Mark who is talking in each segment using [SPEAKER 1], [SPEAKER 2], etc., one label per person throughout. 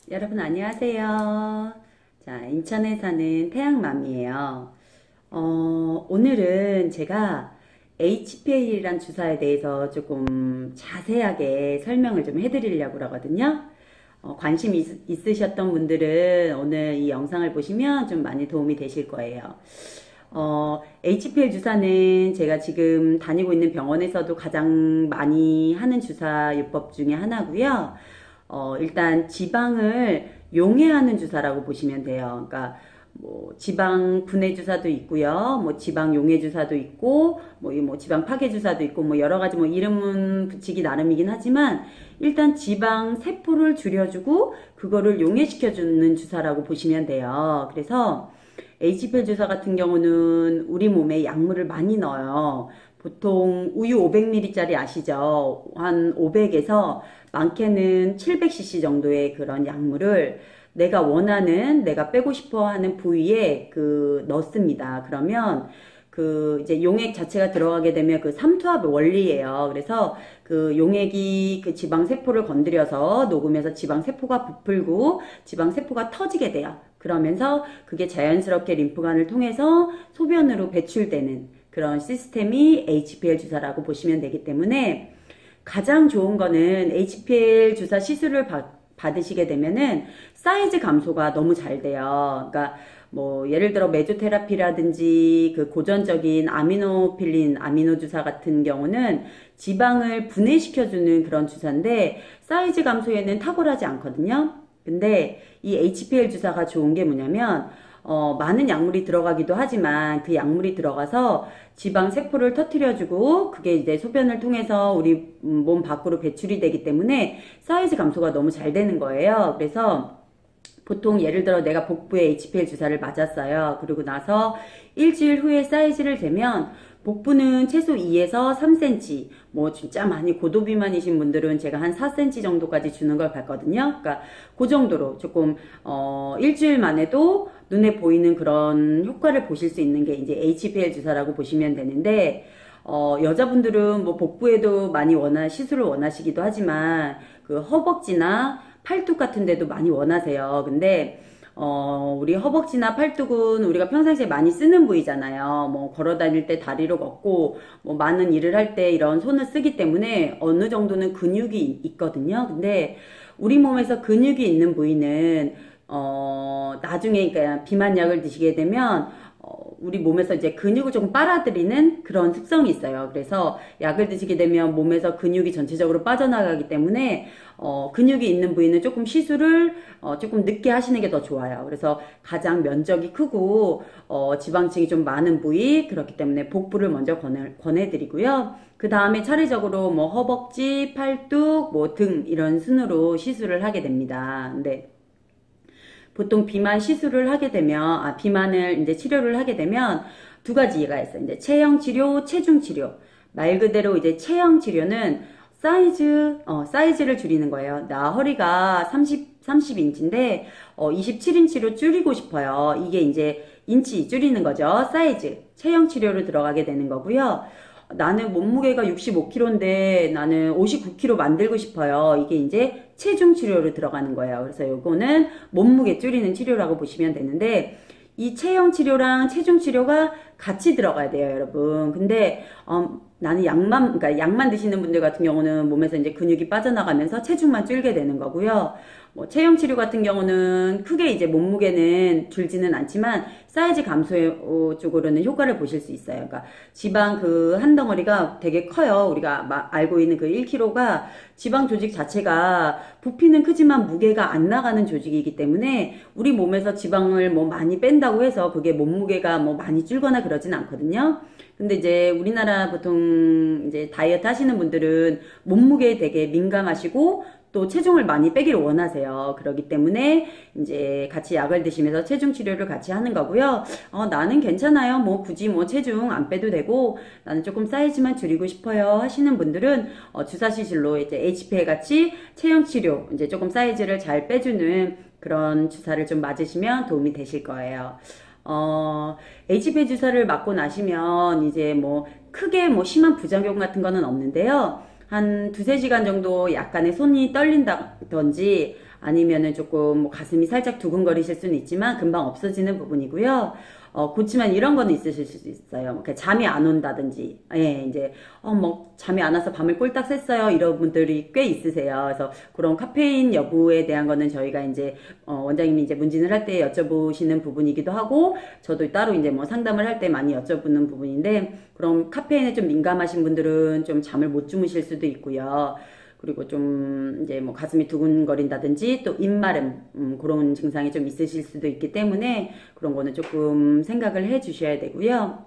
[SPEAKER 1] 여러분 안녕하세요. 자, 인천에 사는 태양맘이에요. 오늘은 제가 HPL이란 주사에 대해서 조금 자세하게 설명을 좀 해드리려고 그러거든요. 관심 있으셨던 분들은 오늘 이 영상을 보시면 좀 많이 도움이 되실 거예요. HPL 주사는 제가 지금 다니고 있는 병원에서도 가장 많이 하는 주사요법 중에 하나고요. 일단 지방을 용해하는 주사라고 보시면 돼요. 그러니까 뭐 지방 분해 주사도 있고요. 뭐 지방 용해 주사도 있고 뭐 지방 파괴 주사도 있고 뭐 여러 가지 뭐 이름은 붙이기 나름이긴 하지만 일단 지방 세포를 줄여주고 그거를 용해시켜 주는 주사라고 보시면 돼요. 그래서 HPL 주사 같은 경우는 우리 몸에 약물을 많이 넣어요. 보통 우유 500ml짜리 아시죠? 한 500에서 많게는 700cc 정도의 그런 약물을 내가 원하는, 내가 빼고 싶어 하는 부위에 넣습니다. 그러면 이제 용액 자체가 들어가게 되면 삼투압 원리예요. 그래서 용액이 지방세포를 건드려서 녹으면서 지방세포가 부풀고 지방세포가 터지게 돼요. 그러면서 그게 자연스럽게 림프관을 통해서 소변으로 배출되는 그런 시스템이 HPL 주사라고 보시면 되기 때문에 가장 좋은 거는 HPL 주사 시술을 받으시게 되면은 사이즈 감소가 너무 잘 돼요. 그러니까 뭐 예를 들어 메조테라피라든지 고전적인 아미노필린 아미노 주사 같은 경우는 지방을 분해시켜주는 그런 주사인데 사이즈 감소에는 탁월하지 않거든요. 근데 이 HPL 주사가 좋은 게 뭐냐면 많은 약물이 들어가기도 하지만 그 약물이 들어가서 지방 세포를 터트려주고 그게 이제 소변을 통해서 우리 몸 밖으로 배출이 되기 때문에 사이즈 감소가 너무 잘 되는 거예요. 그래서 보통 예를 들어 내가 복부에 HPL 주사를 맞았어요. 그리고 나서 일주일 후에 사이즈를 재면 복부는 최소 2에서 3cm, 뭐 진짜 많이 고도비만이신 분들은 제가 한 4cm 정도까지 주는 걸 봤거든요. 그러니까 그 정도로 조금 일주일 만에도 눈에 보이는 그런 효과를 보실 수 있는 게 이제 HPL 주사라고 보시면 되는데 여자분들은 뭐 복부에도 많이 시술을 원하시기도 하지만 허벅지나 팔뚝 같은 데도 많이 원하세요. 근데 우리 허벅지나 팔뚝은 우리가 평상시에 많이 쓰는 부위잖아요. 뭐 걸어 다닐 때 다리로 걷고 뭐 많은 일을 할 때 이런 손을 쓰기 때문에 어느 정도는 근육이 있거든요. 근데 우리 몸에서 근육이 있는 부위는 나중에 그러니까 비만약을 드시게 되면 우리 몸에서 이제 근육을 조금 빨아들이는 그런 습성이 있어요. 그래서 약을 드시게 되면 몸에서 근육이 전체적으로 빠져나가기 때문에 근육이 있는 부위는 조금 시술을 조금 늦게 하시는 게 더 좋아요. 그래서 가장 면적이 크고 지방층이 좀 많은 부위, 그렇기 때문에 복부를 먼저 권해드리고요. 그 다음에 차례적으로 뭐 허벅지, 팔뚝, 뭐 등 이런 순으로 시술을 하게 됩니다. 근데 보통 비만 시술을 하게 되면, 비만을 이제 치료를 하게 되면 두 가지가 있어요. 이제 체형 치료, 체중 치료. 말 그대로 이제 체형 치료는 사이즈를 줄이는 거예요. 나 허리가 30인치인데, 27인치로 줄이고 싶어요. 이게 이제 인치 줄이는 거죠. 사이즈. 체형 치료로 들어가게 되는 거고요. 나는 몸무게가 65kg인데 나는 59kg 만들고 싶어요. 이게 이제 체중 치료로 들어가는 거예요. 그래서 요거는 몸무게 줄이는 치료라고 보시면 되는데 이 체형 치료랑 체중 치료가 같이 들어가야 돼요, 여러분. 근데 나는 그러니까 약만 드시는 분들 같은 경우는 몸에서 이제 근육이 빠져나가면서 체중만 줄게 되는 거고요. 뭐 체형 치료 같은 경우는 크게 이제 몸무게는 줄지는 않지만 사이즈 감소 쪽으로는 효과를 보실 수 있어요. 그러니까 지방 한 덩어리가 되게 커요. 우리가 알고 있는 1kg가 지방 조직 자체가 부피는 크지만 무게가 안 나가는 조직이기 때문에 우리 몸에서 지방을 뭐 많이 뺀다고 해서 그게 몸무게가 뭐 많이 줄거나 그러진 않거든요. 근데 이제 우리나라 보통 이제 다이어트 하시는 분들은 몸무게에 되게 민감하시고 또 체중을 많이 빼기를 원하세요. 그렇기 때문에 이제 같이 약을 드시면서 체중 치료를 같이 하는 거고요. 나는 괜찮아요. 뭐 굳이 뭐 체중 안 빼도 되고 나는 조금 사이즈만 줄이고 싶어요 하시는 분들은 주사 시술로 이제 HPL 같이 체형 치료 이제 조금 사이즈를 잘 빼주는 그런 주사를 좀 맞으시면 도움이 되실 거예요. HPL 주사를 맞고 나시면 이제 뭐 크게 뭐 심한 부작용 같은 거는 없는데요. 한 두세 시간 정도 약간의 손이 떨린다든지 아니면은 조금 뭐 가슴이 살짝 두근거리실 수는 있지만 금방 없어지는 부분이고요. 그렇지만 이런 거는 있으실 수 있어요. 잠이 안 온다든지, 예, 이제, 뭐, 잠이 안 와서 밤을 꼴딱 샜어요. 이런 분들이 꽤 있으세요. 그래서 그런 카페인 여부에 대한 거는 저희가 이제, 원장님이 이제 문진을 할 때 여쭤보시는 부분이기도 하고, 저도 따로 이제 뭐 상담을 할 때 많이 여쭤보는 부분인데, 그럼 카페인에 좀 민감하신 분들은 좀 잠을 못 주무실 수도 있고요. 그리고 좀 이제 뭐 가슴이 두근거린다든지 또 입마름 그런 증상이 좀 있으실 수도 있기 때문에 그런 거는 조금 생각을 해 주셔야 되고요.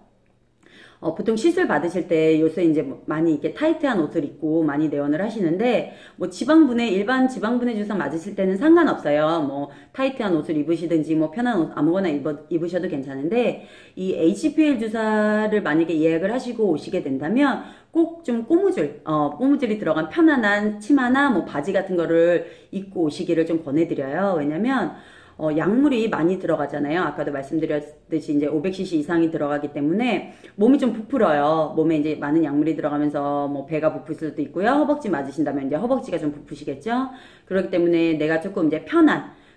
[SPEAKER 1] 보통 시술 받으실 때 요새 이제 뭐 많이 이렇게 타이트한 옷을 입고 많이 내원을 하시는데, 뭐 지방분해, 일반 지방분해 주사 맞으실 때는 상관없어요. 뭐 타이트한 옷을 입으시든지 뭐 편한 옷 아무거나 입으셔도 괜찮은데, 이 HPL 주사를 만약에 예약을 하시고 오시게 된다면 꼭 좀 꼬무줄이 들어간 편안한 치마나 뭐 바지 같은 거를 입고 오시기를 좀 권해드려요. 왜냐면, 약물이 많이 들어가잖아요. 아까도 말씀드렸듯이 이제 500cc 이상이 들어가기 때문에 몸이 좀 부풀어요. 몸에 이제 많은 약물이 들어가면서 뭐 배가 부풀 수도 있고요. 허벅지 맞으신다면 이제 허벅지가 좀 부푸시겠죠. 그렇기 때문에 내가 조금 이제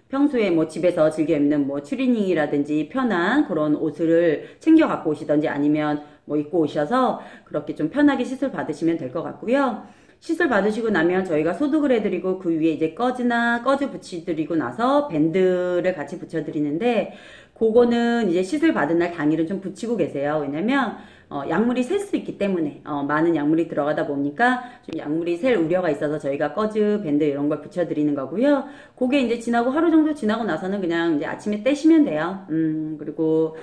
[SPEAKER 1] 평소에 뭐 집에서 즐겨 입는 뭐 추리닝이라든지 편한 그런 옷을 챙겨 갖고 오시던지 아니면 뭐 입고 오셔서 그렇게 좀 편하게 시술 받으시면 될 것 같고요. 시술 받으시고 나면 저희가 소독을 해드리고 그 위에 이제 꺼즈 붙여드리고 나서 밴드를 같이 붙여드리는데, 그거는 이제 시술 받은 날 당일은 좀 붙이고 계세요. 왜냐면 약물이 셀 수 있기 때문에 많은 약물이 들어가다 보니까 좀 약물이 셀 우려가 있어서 저희가 꺼즈 밴드 이런 걸 붙여드리는 거고요. 그게 이제 지나고 하루 정도 지나고 나서는 그냥 이제 아침에 떼시면 돼요. 그리고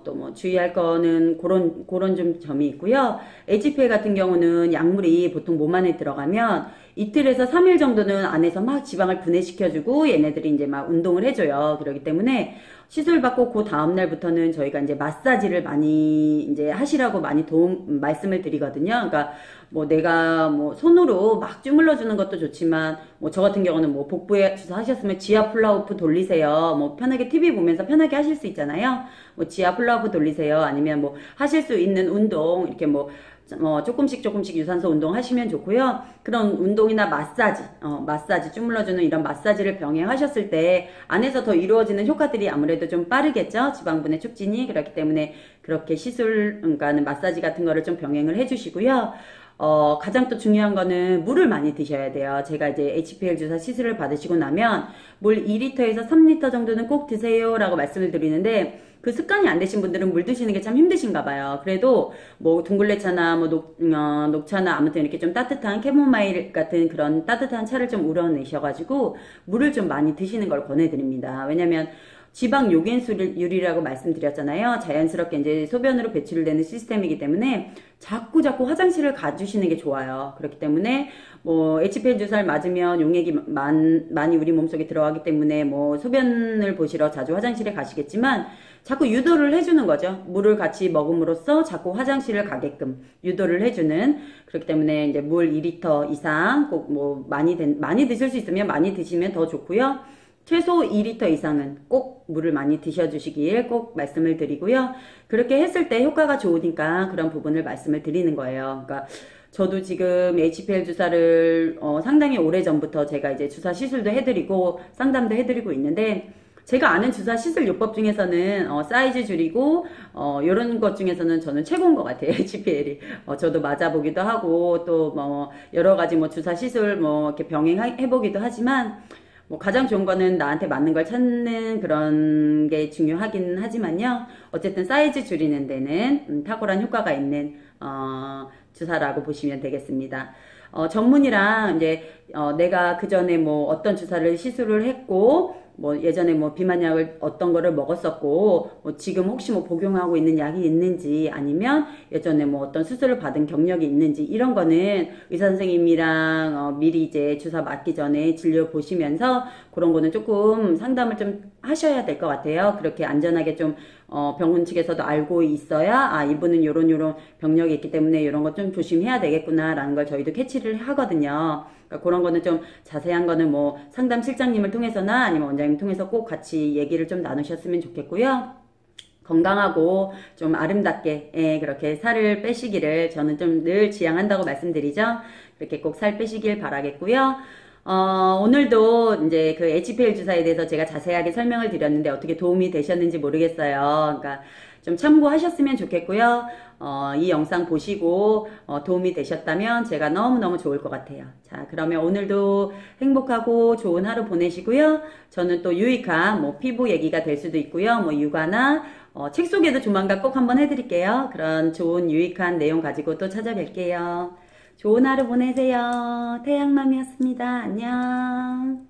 [SPEAKER 1] 또 뭐 주의할 거는 그런 좀 점이 있고요. HPL 같은 경우는 약물이 보통 몸 안에 들어가면 이틀에서 3일 정도는 안에서 막 지방을 분해시켜주고 얘네들이 이제 막 운동을 해줘요. 그렇기 때문에 시술 받고 그 다음날부터는 저희가 이제 마사지를 많이 이제 하시라고 많이 말씀을 드리거든요. 그러니까 뭐 내가 뭐 손으로 막 주물러 주는 것도 좋지만 뭐 저 같은 경우는 뭐 복부에 주사 하셨으면 지압 플라우프 돌리세요. 뭐 편하게 TV 보면서 편하게 하실 수 있잖아요. 뭐 지압 플라우프 돌리세요. 아니면 뭐 하실 수 있는 운동 이렇게 뭐 조금씩 유산소 운동 하시면 좋고요. 그런 운동이나 마사지, 주물러주는 이런 마사지를 병행하셨을 때 안에서 더 이루어지는 효과들이 아무래도 좀 빠르겠죠. 지방분해 촉진이. 그렇기 때문에 그렇게 그러니까는 마사지 같은 거를 좀 병행을 해주시고요. 가장 또 중요한 거는 물을 많이 드셔야 돼요. 제가 이제 HPL 주사 시술을 받으시고 나면 물 2리터에서 3리터 정도는 꼭 드세요 라고 말씀을 드리는데, 그 습관이 안 되신 분들은 물 드시는 게 참 힘드신가 봐요. 그래도 뭐 둥글레차나 뭐 녹차나 아무튼 이렇게 좀 따뜻한 캐모마일 같은 그런 따뜻한 차를 좀 우려내셔가지고 물을 좀 많이 드시는 걸 권해드립니다. 왜냐면 지방 요긴수율이라고 말씀드렸잖아요. 자연스럽게 이제 소변으로 배출되는 시스템이기 때문에 자꾸 화장실을 가주시는 게 좋아요. 그렇기 때문에 뭐 HPL 주사를 맞으면 용액이 많이 우리 몸속에 들어가기 때문에 뭐 소변을 보시러 자주 화장실에 가시겠지만 자꾸 유도를 해주는 거죠. 물을 같이 먹음으로써 자꾸 화장실을 가게끔 유도를 해주는. 그렇기 때문에 이제 물 2리터 이상 꼭 뭐 많이 드실 수 있으면 많이 드시면 더 좋고요. 최소 2리터 이상은 꼭 물을 많이 드셔주시길 꼭 말씀을 드리고요. 그렇게 했을 때 효과가 좋으니까 그런 부분을 말씀을 드리는 거예요. 그러니까 저도 지금 HPL 주사를 상당히 오래전부터 제가 이제 주사 시술도 해드리고 상담도 해드리고 있는데, 제가 아는 주사 시술 요법 중에서는 사이즈 줄이고 요런 것 중에서는 저는 최고인 것 같아요. HPL이. 저도 맞아보기도 하고 또 뭐 여러 가지 뭐 주사 시술 뭐 이렇게 병행해보기도 하지만, 뭐 가장 좋은 거는 나한테 맞는 걸 찾는 그런 게 중요하긴 하지만요. 어쨌든 사이즈 줄이는 데는 탁월한 효과가 있는 주사라고 보시면 되겠습니다. 전문이랑 이제 내가 그 전에 뭐 어떤 주사를 시술을 했고 뭐 예전에 뭐 비만약을 어떤 거를 먹었었고 뭐 지금 혹시 뭐 복용하고 있는 약이 있는지 아니면 예전에 뭐 어떤 수술을 받은 경력이 있는지 이런 거는 의사 선생님이랑 미리 이제 주사 맞기 전에 진료 보시면서 그런 거는 조금 상담을 좀 하셔야 될 것 같아요. 그렇게 안전하게 좀 병원 측에서도 알고 있어야 이분은 요런 병력이 있기 때문에 이런 거 좀 조심해야 되겠구나라는 걸 저희도 캐치를 하거든요. 그러니까 그런 거는 좀 자세한 거는 뭐 상담 실장님을 통해서나 아니면 원장님 통해서 꼭 같이 얘기를 좀 나누셨으면 좋겠고요. 건강하고 좀 아름답게 그렇게 살을 빼시기를 저는 좀 늘 지향한다고 말씀드리죠. 그렇게 꼭 살 빼시길 바라겠고요. 오늘도 이제 그 HPL 주사에 대해서 제가 자세하게 설명을 드렸는데 어떻게 도움이 되셨는지 모르겠어요. 그러니까 좀 참고하셨으면 좋겠고요. 이 영상 보시고 도움이 되셨다면 제가 너무너무 좋을 것 같아요. 자, 그러면 오늘도 행복하고 좋은 하루 보내시고요. 저는 또 유익한 뭐 피부 얘기가 될 수도 있고요. 뭐 육아나 책 소개도 조만간 꼭 한번 해드릴게요. 그런 좋은 유익한 내용 가지고 또 찾아뵐게요. 좋은 하루 보내세요. 태양맘이었습니다. 안녕.